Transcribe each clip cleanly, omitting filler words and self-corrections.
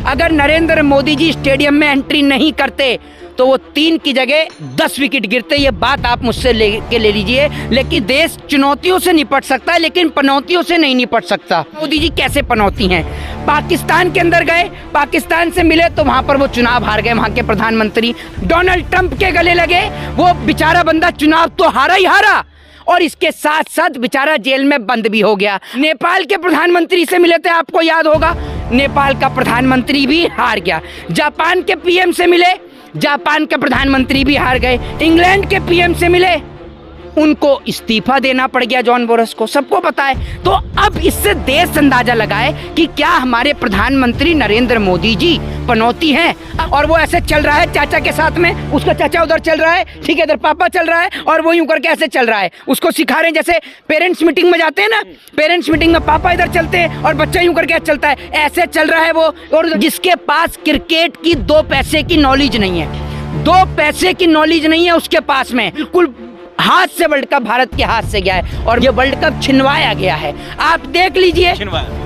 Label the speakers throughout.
Speaker 1: अगर नरेंद्र मोदी जी स्टेडियम में एंट्री नहीं करते तो वो 3 की जगह 10 विकेट गिरते। ये बात आप मुझसे ले लीजिए। लेकिन देश चुनौतियों से निपट सकता है लेकिन पनौतियों से नहीं निपट सकता। मोदी जी कैसे पनौती हैं? पाकिस्तान के अंदर गए, पाकिस्तान से मिले तो वहां पर वो चुनाव हार गए। वहां के प्रधानमंत्री डोनाल्ड ट्रंप के गले लगे, वो बेचारा बंदा चुनाव तो हारा ही हारा और इसके साथ साथ बेचारा जेल में बंद भी हो गया। नेपाल के प्रधानमंत्री से मिले थे, आपको याद होगा, नेपाल का प्रधानमंत्री भी हार गया। जापान के पीएम से मिले, जापान के प्रधानमंत्री भी हार गए। इंग्लैंड के पीएम से मिले, उनको इस्तीफा देना पड़ गया, जॉन बोरस को, सबको पता है। तो अब इससे देश अंदाजा लगाए कि क्या हमारे प्रधानमंत्री नरेंद्र मोदी जी पनौती हैं। और वो ऐसे चल रहा है चाचा के साथ में, उसका चाचा उधर चल रहा है, ठीक है, इधर पापा चल रहा है और वो यूं करके ऐसे चल रहा है। उसको सिखा रहे हैं, जैसे पेरेंट्स मीटिंग में जाते हैं ना, पेरेंट्स मीटिंग में पापा इधर चलते हैं और बच्चा यूं करके चलता है, ऐसे चल रहा है वो। और जिसके पास क्रिकेट की 2 पैसे की नॉलेज नहीं है, 2 पैसे की नॉलेज नहीं है उसके पास में, बिल्कुल हाथ से वर्ल्ड कप भारत के हाथ से गया है और ये वर्ल्ड कप छिनवाया गया है। आप देख लीजिए,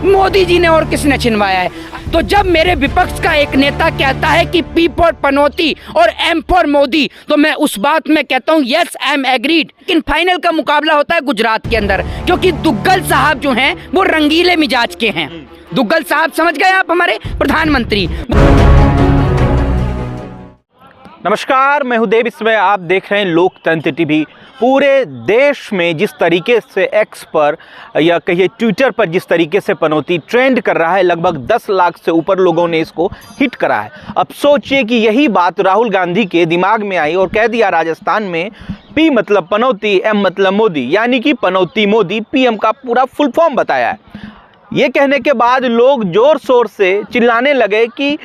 Speaker 1: मोदी जी ने और किसने छिनवाया है। तो जब मेरे विपक्ष का एक नेता कहता है कि पी फॉर पनौती और एम फॉर मोदी, तो मैं उस बात में कहता हूँ यस आई एम एग्रीड। लेकिन फाइनल का मुकाबला होता है गुजरात के अंदर, क्योंकि दुग्गल साहब जो हैं वो रंगीले मिजाज के हैं। दुग्गल साहब समझ गए आप, हमारे प्रधानमंत्री।
Speaker 2: नमस्कार, मैं हूं देव, इसमें आप देख रहे हैं लोकतंत्र टीवी। पूरे देश में जिस तरीके से एक्स पर या कहिए ट्विटर पर जिस तरीके से पनौती ट्रेंड कर रहा है, लगभग 10 लाख से ऊपर लोगों ने इसको हिट करा है। अब सोचिए कि यही बात राहुल गांधी के दिमाग में आई और कह दिया राजस्थान में, पी मतलब पनौती, एम मतलब मोदी, यानी कि पनौती मोदी, पीएम का पूरा फुल फॉर्म बताया है। ये कहने के बाद लोग जोर शोर से चिल्लाने लगे कि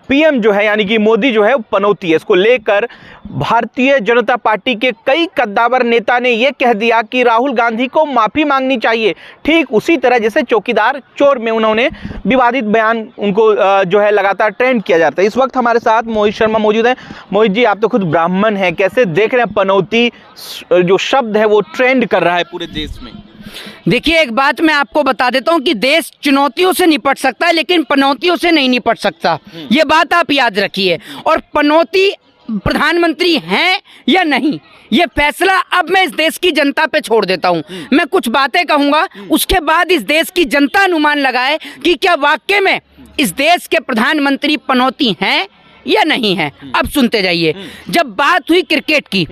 Speaker 2: पीएम जो है यानी कि मोदी जो है पनौती है। इसको लेकर भारतीय जनता पार्टी के कई कद्दावर नेता ने यह कह दिया कि राहुल गांधी को माफ़ी मांगनी चाहिए। ठीक उसी तरह जैसे चौकीदार चोर में उन्होंने विवादित बयान उनको जो है लगातार ट्रेंड किया जाता है। इस वक्त हमारे साथ मोहित शर्मा मौजूद हैं। मोहित जी, आप तो खुद ब्राह्मण हैं, कैसे देख रहे हैं पनौती जो शब्द है वो ट्रेंड कर रहा है पूरे देश में?
Speaker 1: देखिए, एक बात मैं आपको बता देता हूं कि देश चुनौतियों से निपट सकता है लेकिन पनौतियों से नहीं निपट सकता। ये बात आप याद रखिए। और पनौती प्रधानमंत्री हैं या नहीं, ये फैसला अब मैं इस देश की जनता पे छोड़ देता हूं। मैं कुछ बातें कहूंगा, उसके बाद इस देश की जनता अनुमान लगाए कि क्या वाकई में इस देश के प्रधानमंत्री पनौती हैं या नहीं है। अब सुनते जाइए। जब बात हुई क्रिकेट की,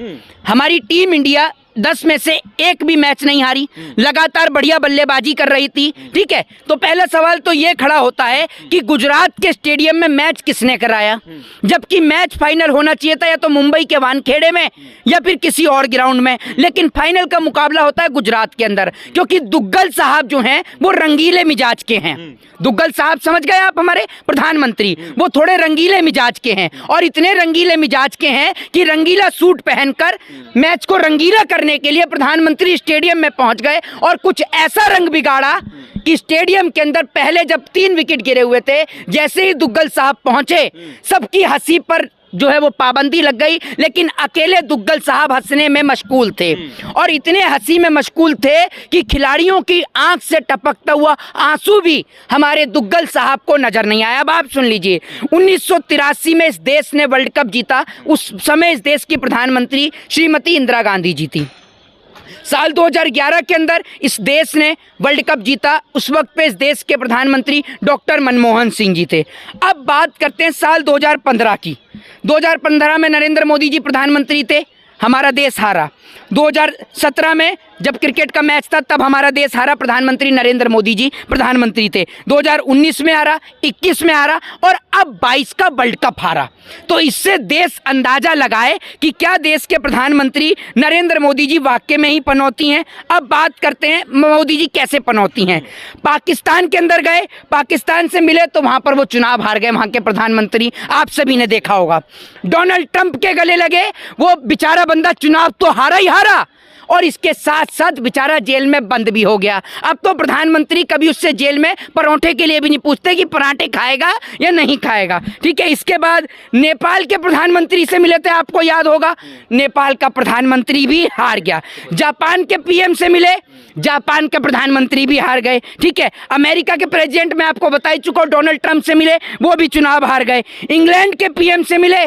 Speaker 1: हमारी टीम इंडिया 10 में से 1 भी मैच नहीं हारी, लगातार बढ़िया बल्लेबाजी कर रही थी, ठीक है। तो पहला सवाल तो ये खड़ा होता है कि गुजरात के स्टेडियम में मैच किसने कराया, जबकि मैच फाइनल होना चाहिए था या तो मुंबई के वानखेड़े में या फिर किसी और ग्राउंड में। लेकिन फाइनल का मुकाबला होता है गुजरात के अंदर, क्योंकि दुग्गल साहब जो हैं वो रंगीले मिजाज के हैं। दुग्गल साहब समझ गए आप, हमारे प्रधानमंत्री, वो थोड़े रंगीले मिजाज के हैं और इतने रंगीले मिजाज के हैं कि रंगीला सूट पहनकर मैच को रंगीला करने के लिए प्रधानमंत्री स्टेडियम में पहुंच गए और कुछ ऐसा रंग बिगाड़ा कि स्टेडियम के अंदर पहले जब 3 विकेट गिरे हुए थे, जैसे ही दुग्गल साहब पहुंचे सबकी हंसी पर जो है वो पाबंदी लग गई, लेकिन अकेले दुग्गल साहब हंसने में मशगूल थे और इतने हंसी में मशगूल थे कि खिलाड़ियों की आंख से टपकता हुआ आंसू भी हमारे दुग्गल साहब को नजर नहीं आया। अब आप सुन लीजिए, 1983 में इस देश ने वर्ल्ड कप जीता। उस समय इस देश की प्रधानमंत्री श्रीमती इंदिरा गांधी जी थी। साल 2011 के अंदर इस देश ने वर्ल्ड कप जीता, उस वक्त पे इस देश के प्रधानमंत्री डॉक्टर मनमोहन सिंह जी थे। अब बात करते हैं साल 2015 की। 2015 में नरेंद्र मोदी जी प्रधानमंत्री थे, हमारा देश हारा। 2017 में जब क्रिकेट का मैच था तब हमारा देश हारा, प्रधानमंत्री नरेंद्र मोदी जी प्रधानमंत्री थे। 2019 में हारा, 21 में हारा और अब 22 का वर्ल्ड कप हारा। तो इससे देश अंदाजा लगाए कि क्या देश के प्रधानमंत्री नरेंद्र मोदी जी वाकई में ही पनौती हैं। अब बात करते हैं मोदी जी कैसे पनौती हैं। पाकिस्तान के अंदर गए, पाकिस्तान से मिले तो वहां पर वो चुनाव हार गए। वहां के प्रधानमंत्री आप सभी ने देखा होगा, डोनाल्ड ट्रंप के गले लगे, वो बेचारा बंदा चुनाव तो हारा ही हारा और इसके साथ साथ बेचारा जेल में बंद भी हो गया। अब तो प्रधानमंत्री कभी उससे जेल में पराठे के लिए भी नहीं पूछते कि पराठे खाएगा या नहीं खाएगा। ठीक है, इसके बाद नेपाल के प्रधानमंत्री से मिले थे, आपको याद होगा, नेपाल का प्रधानमंत्री भी हार गया। जापान के पीएम से मिले, जापान के प्रधानमंत्री भी हार गए। ठीक है, अमेरिका के प्रेसिडेंट मैं आपको बता ही चुका हूं, डोनाल्ड ट्रंप से मिले, वो भी चुनाव हार गए। इंग्लैंड के पीएम से मिले,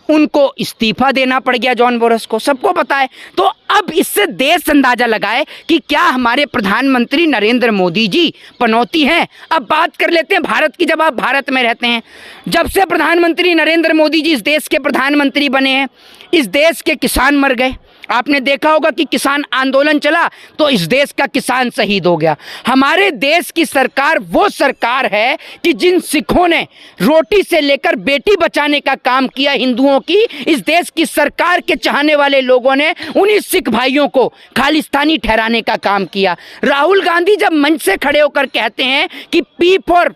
Speaker 1: उनको इस्तीफा देना पड़ गया, जॉन बोरस को, सबको पता है। तो अब इससे देश अंदाजा लगाए कि क्या हमारे प्रधानमंत्री नरेंद्र मोदी जी पनौती हैं। अब बात कर लेते हैं भारत की, जब आप भारत में रहते हैं। जब से प्रधानमंत्री नरेंद्र मोदी जी इस देश के प्रधानमंत्री बने हैं, इस देश के किसान मर गए। आपने देखा होगा कि किसान आंदोलन चला तो इस देश का किसान शहीद हो गया। हमारे देश की सरकार वो सरकार है कि जिन सिखों ने रोटी से लेकर बेटी बचाने का काम किया हिंदुओं की, इस देश की सरकार के चाहने वाले लोगों ने उन्हीं सिख भाइयों को खालिस्तानी ठहराने का काम किया। राहुल गांधी जब मंच से खड़े होकर कहते हैं कि पी फॉर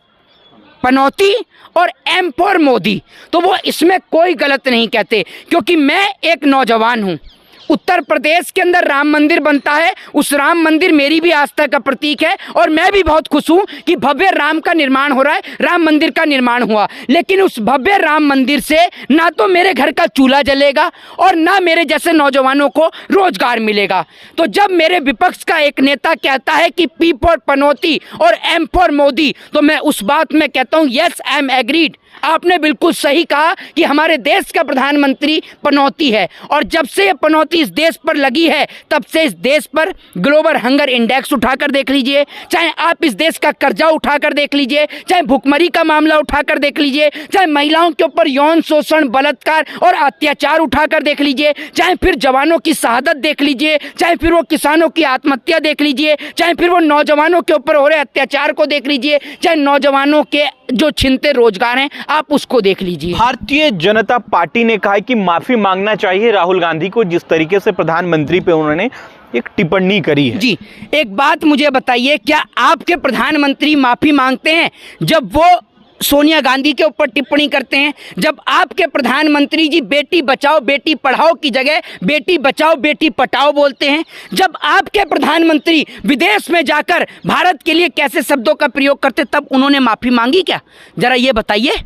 Speaker 1: पनौती और एम फॉर मोदी, तो वो इसमें कोई गलत नहीं कहते, क्योंकि मैं एक नौजवान हूं। उत्तर प्रदेश के अंदर राम मंदिर बनता है, उस राम मंदिर मेरी भी आस्था का प्रतीक है और मैं भी बहुत खुश हूं कि भव्य राम का निर्माण हो रहा है, राम मंदिर का निर्माण हुआ। लेकिन उस भव्य राम मंदिर से ना तो मेरे घर का चूल्हा जलेगा और ना मेरे जैसे नौजवानों को रोजगार मिलेगा। तो जब मेरे विपक्ष का एक नेता कहता है कि पी फॉर पनौती और एम फॉर मोदी, तो मैं उस बात में कहता हूं यस आई एम एग्रीड। आपने बिल्कुल सही कहा कि हमारे देश का प्रधानमंत्री पनौती है, और जब से ये पनौती इस देश पर लगी है तब से इस देश पर ग्लोबल हंगर इंडेक्स उठाकर देख लीजिए, चाहे आप इस देश का कर्जा उठाकर देख लीजिए, चाहे भुखमरी का मामला उठाकर देख लीजिए, चाहे महिलाओं के ऊपर यौन शोषण, बलात्कार और अत्याचार उठाकर देख लीजिए, चाहे फिर जवानों की शहादत देख लीजिए, चाहे फिर वो किसानों की आत्महत्या देख लीजिए, चाहे फिर वो नौजवानों के ऊपर हो रहे अत्याचार को देख लीजिए, चाहे नौजवानों के जो छिनते रोजगार हैं आप उसको देख लीजिए।
Speaker 2: भारतीय जनता पार्टी ने कहा है कि माफी मांगना चाहिए राहुल गांधी को, जिस तरीके से प्रधानमंत्री पे उन्होंने एक टिप्पणी करी है।
Speaker 1: जी, एक बात मुझे बताइए, क्या आपके प्रधानमंत्री माफी मांगते हैं जब वो सोनिया गांधी के ऊपर टिप्पणी करते हैं? जब आपके प्रधानमंत्री जी बेटी बचाओ बेटी पढ़ाओ की जगह बेटी बचाओ बेटी पटाओ बोलते हैं? जब आपके प्रधानमंत्री विदेश में जाकर भारत के लिए कैसे शब्दों का प्रयोग करते, तब उन्होंने माफी मांगी क्या? जरा ये बताइए।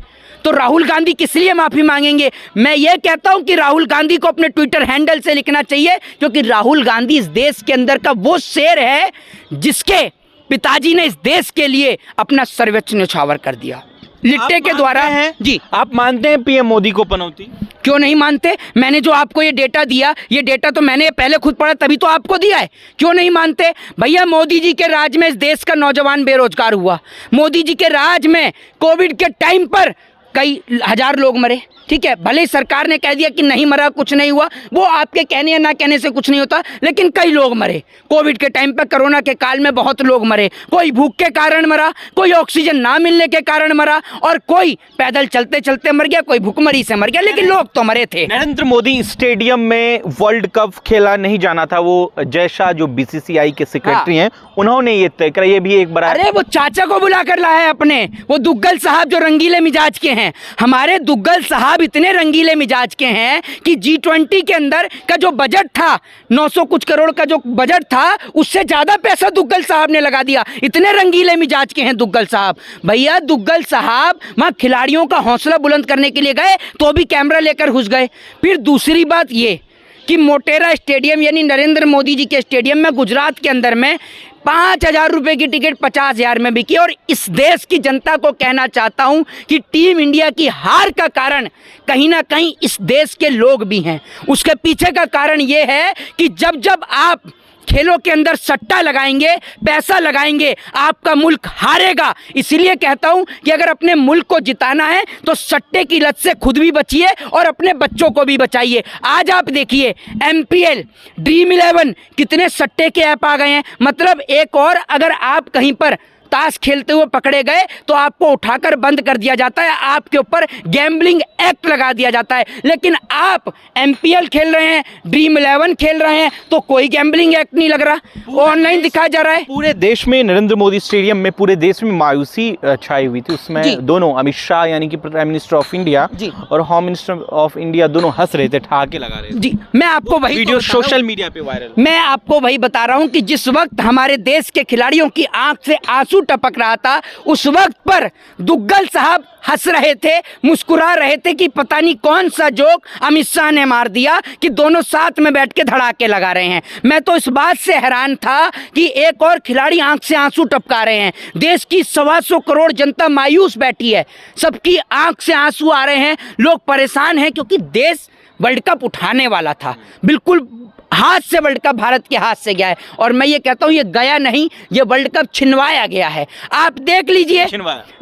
Speaker 1: तो राहुल गांधी किस लिए माफी मांगेंगे? मैं ये कहता हूं कि राहुल गांधी को अपने ट्विटर हैंडल से लिखना चाहिए, क्योंकि राहुल गांधी इस देश के अंदर का वो शेर है जिसके पिताजी ने इस देश के लिए अपना सर्वोच्च न्यौछावर कर दिया लिट्टे के द्वारा।
Speaker 2: हैं
Speaker 1: जी,
Speaker 2: आप मानते हैं पीएम मोदी को पनौती?
Speaker 1: क्यों नहीं मानते? मैंने जो आपको ये डेटा दिया, ये डेटा तो मैंने पहले खुद पढ़ा तभी तो आपको दिया है। क्यों नहीं मानते? भैया, मोदी जी के राज में इस देश का नौजवान बेरोजगार हुआ। मोदी जी के राज में कोविड के टाइम पर कई हजार लोग मरे। ठीक है, भले ही सरकार ने कह दिया कि नहीं मरा, कुछ नहीं हुआ, वो आपके कहने या ना कहने से कुछ नहीं होता, लेकिन कई लोग मरे कोविड के टाइम पर। कोरोना के काल में बहुत लोग मरे, कोई भूख के कारण मरा, कोई ऑक्सीजन ना मिलने के कारण मरा, और कोई पैदल चलते चलते मर गया, कोई भूखमरी से मर गया, लेकिन लोग तो मरे थे।
Speaker 2: नरेंद्र मोदी स्टेडियम में वर्ल्ड कप खेला नहीं जाना था, वो जय शाह जो बीसीसीआई के सेक्रेटरी हैं उन्होंने ये तय करा। ये भी एक बड़ा,
Speaker 1: अरे वो चाचा को बुला कर लाया है अपने, वो दुग्गल साहब जो रंगीले मिजाज के हैं। हमारे दुग्गल साहब इतने रंगीले मिजाज के हैं कि G20 के अंदर का जो बजट था, 900 कुछ करोड़ का जो बजट था, उससे ज्यादा पैसा दुग्गल साहब ने लगा दिया। इतने रंगीले मिजाज के हैं दुग्गल साहब। भैया, दुग्गल साहब वहां खिलाड़ियों का हौसला बुलंद करने के लिए गए तो भी कैमरा लेकर घुस गए। फिर दूसरी बात ये कि मोटेरा स्टेडियम यानी नरेंद्र मोदी जी के स्टेडियम में गुजरात के अंदर में 5,000 रुपए की टिकट 50,000 में बिकी। और इस देश की जनता को कहना चाहता हूं कि टीम इंडिया की हार का कारण कहीं ना कहीं इस देश के लोग भी हैं। उसके पीछे का कारण यह है कि जब जब आप खेलों के अंदर सट्टा लगाएंगे, पैसा लगाएंगे, आपका मुल्क हारेगा। इसीलिए कहता हूं कि अगर अपने मुल्क को जिताना है तो सट्टे की लत से खुद भी बचिए और अपने बच्चों को भी बचाइए। आज आप देखिए MPL, Dream 11 कितने सट्टे के ऐप आ गए हैं। मतलब एक और अगर आप कहीं पर ताश खेलते हुए पकड़े गए तो आपको उठाकर बंद कर दिया जाता है, आपके ऊपर गैम्बलिंग एक्ट लगा दिया जाता है। लेकिन आप MPL खेल रहे हैं, ड्रीम 11 खेल रहे हैं तो कोई गैम्बलिंग एक्ट नहीं लग रहा, ऑनलाइन दिखाया जा रहा है।
Speaker 2: पूरे देश में नरेंद्र मोदी स्टेडियम में पूरे देश में मायूसी छाई हुई थी। उसमें दोनों अमित शाह यानी कि प्राइम मिनिस्टर ऑफ इंडिया और होम मिनिस्टर ऑफ इंडिया दोनों हंस रहे थे, ठहाके लगा रहे थे।
Speaker 1: जी, मैं आपको वही
Speaker 2: वीडियो सोशल मीडिया पे वायरल।
Speaker 1: मैं आपको वही बता रहा हूं कि जिस वक्त हमारे देश के खिलाड़ियों की आंख से आंसू टपक रहा था, उस वक्त पर दुग्गल साहब हंस रहे थे, मुस्कुरा रहे थे कि पता नहीं कौन सा जोक अमित शाह ने मार दिया कि दोनों साथ में बैठ के धड़ाके लगा रहे हैं। मैं तो इस बात से हैरान था कि एक और खिलाड़ी आंख से आंसू टपका रहे हैं। देश की 125 करोड़ जनता मायूस बैठी है, सबकी आंख से आंसू आ रहे हैं, लोग परेशान हैं क्योंकि देश वर्ल्ड कप उठाने वाला था, बिल्कुल हाथ से वर्ल्ड कप भारत के हाथ से गया है। और मैं ये कहता हूँ ये गया नहीं, ये वर्ल्ड कप छिनवाया गया है। आप देख लीजिए,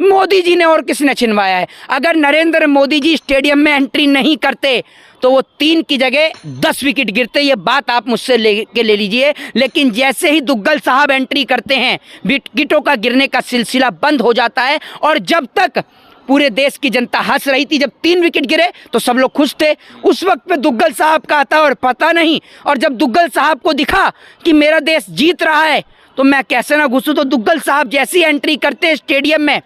Speaker 1: मोदी जी ने और किसने छिनवाया है। अगर नरेंद्र मोदी जी स्टेडियम में एंट्री नहीं करते तो वो 3 की जगह 10 विकेट गिरते, ये बात आप मुझसे ले लीजिए। लेकिन जैसे ही दुग्गल साहब एंट्री करते हैं, विकेटों का गिरने का सिलसिला बंद हो जाता है। और जब तक पूरे देश की जनता हंस रही थी, जब 3 विकेट गिरे तो सब लोग खुश थे, उस वक्त पे दुग्गल साहब का आता और पता नहीं। और जब दुग्गल साहब को दिखा कि मेरा देश जीत रहा है तो मैं कैसे ना घुसूं, तो दुग्गल साहब जैसी एंट्री करते स्टेडियम में,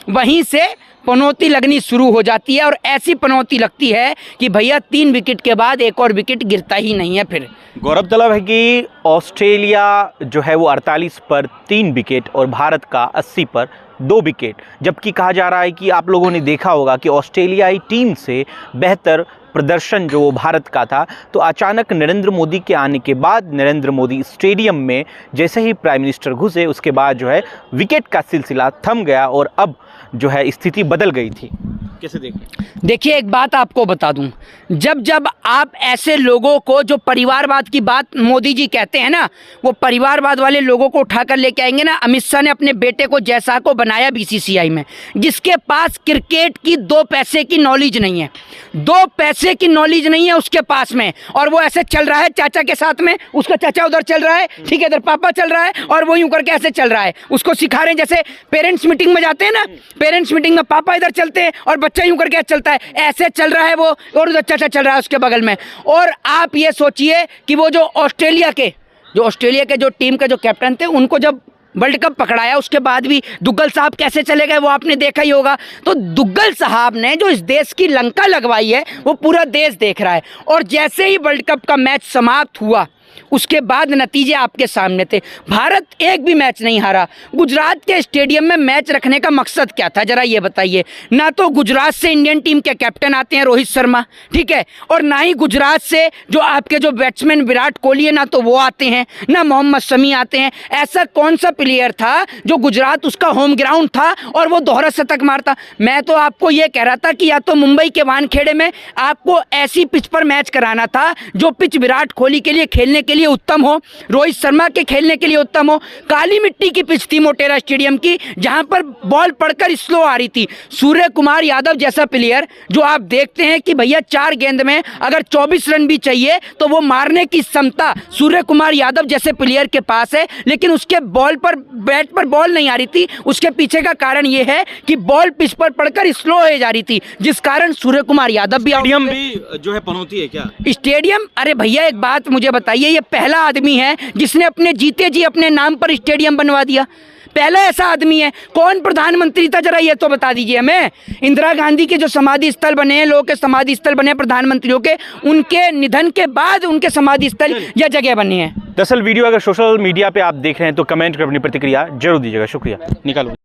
Speaker 1: वहीं से पनौती लगनी शुरू हो जाती है। और ऐसी पनौती लगती है कि भैया 3 विकेट के बाद एक और विकेट गिरता ही नहीं है। फिर
Speaker 2: गौरव तलब है कि ऑस्ट्रेलिया जो है वो 48 पर 3 विकेट और भारत का 80 पर 2 विकेट, जबकि कहा जा रहा है कि आप लोगों ने देखा होगा कि ऑस्ट्रेलियाई टीम से बेहतर प्रदर्शन जो भारत का था। तो अचानक नरेंद्र मोदी के आने के बाद नरेंद्र मोदी स्टेडियम में जैसे ही प्राइम मिनिस्टर घुसे, उसके बाद जो है विकेट का सिलसिला थम गया और अब जो है स्थिति बदल गई थी। कैसे देखें?
Speaker 1: देखिए, एक बात आपको बता दूं, जब आप ऐसे लोगों को जो परिवारवाद की बात मोदी जी कहते हैं ना, वो परिवारवाद वाले लोगों को उठाकर लेके आएंगे ना। अमित शाह ने अपने बेटे को जैसा को बनाया BCCI में, जिसके पास क्रिकेट की 2 पैसे की नॉलेज नहीं है, 2 पैसे की नॉलेज नहीं है उसके पास में, और वो ऐसे चल रहा है चाचा के साथ में। उसका चाचा उधर चल रहा है, ठीक है, इधर पापा चल रहा है, और वो यूं करके ऐसे चल रहा है। उसको सिखा रहे हैं, जैसे पेरेंट्स मीटिंग में जाते हैं ना, पेरेंट्स मीटिंग में पापा इधर चलते हैं और बच्चा यूं करके चलता है, ऐसे चल रहा है वो, और उधर चाचा चल रहा है उसके बगल में। और आप ये सोचिए कि वो जो ऑस्ट्रेलिया के जो टीम के जो कैप्टन थे, उनको जब वर्ल्ड कप पकड़ाया उसके बाद भी दुग्गल साहब कैसे चले गए वो आपने देखा ही होगा। तो दुग्गल साहब ने जो इस देश की लंका लगवाई है वो पूरा देश देख रहा है। और जैसे ही वर्ल्ड कप का मैच समाप्त हुआ, उसके बाद नतीजे आपके सामने थे। भारत एक भी मैच नहीं हारा। गुजरात के स्टेडियम में मैच रखने का मकसद क्या था, जरा ये बताइए। ना तो गुजरात से इंडियन टीम के कैप्टन आते हैं रोहित शर्मा, ठीक है, और ना ही गुजरात से जो आपके जो बैट्समैन विराट कोहली है, ना तो वो आते हैं, ना मोहम्मद शमी आते हैं। ऐसा कौन सा प्लेयर था जो गुजरात उसका होम ग्राउंड था और वो दोहरा शतक मारता। मैं तो आपको ये कह रहा था कि या तो मुंबई के वानखेड़े में आपको ऐसी पिच पर मैच कराना था जो पिच विराट कोहली के लिए खेलने के लिए उत्तम हो, रोहित शर्मा के खेलने के लिए उत्तम हो। काली मिट्टी की पिच थी मोटेरा स्टेडियम की, जहां पर बॉल पड़कर स्लो आ रही थी। सूर्य कुमार यादव जैसा प्लेयर जो आप देखते हैं कि भैया 4 गेंद में अगर 24 रन भी चाहिए तो वो मारने की क्षमता सूर्य कुमार यादव जैसे प्लेयर के पास है, लेकिन उसके बॉल पर बैट पर बॉल नहीं आ रही थी। उसके पीछे का कारण ये है कि बॉल पिच पर पड़कर स्लो हो जा रही थी, जिस कारण सूर्य कुमार यादव भी
Speaker 2: स्टेडियम भी जो है पनौती है क्या
Speaker 1: स्टेडियम? अरे भैया एक बात मुझे बताइए, ये पहला आदमी है जिसने अपने जीते जी अपने नाम पर स्टेडियम बनवा दिया। पहला ऐसा आदमी है। कौन प्रधानमंत्री था, जरा ये तो बता दीजिए हमें। इंदिरा गांधी के जो समाधि स्थल बने हैं, लोगों के समाधि स्थल बने हैं प्रधानमंत्रियों के, उनके निधन के बाद उनके समाधि स्थल या जगह बने हैं।
Speaker 2: दरअसल वीडियो अगर सोशल मीडिया पे आप देख रहे हैं तो कमेंट कर अपनी प्रतिक्रिया जरूर दीजिएगा। शुक्रिया। निकालो।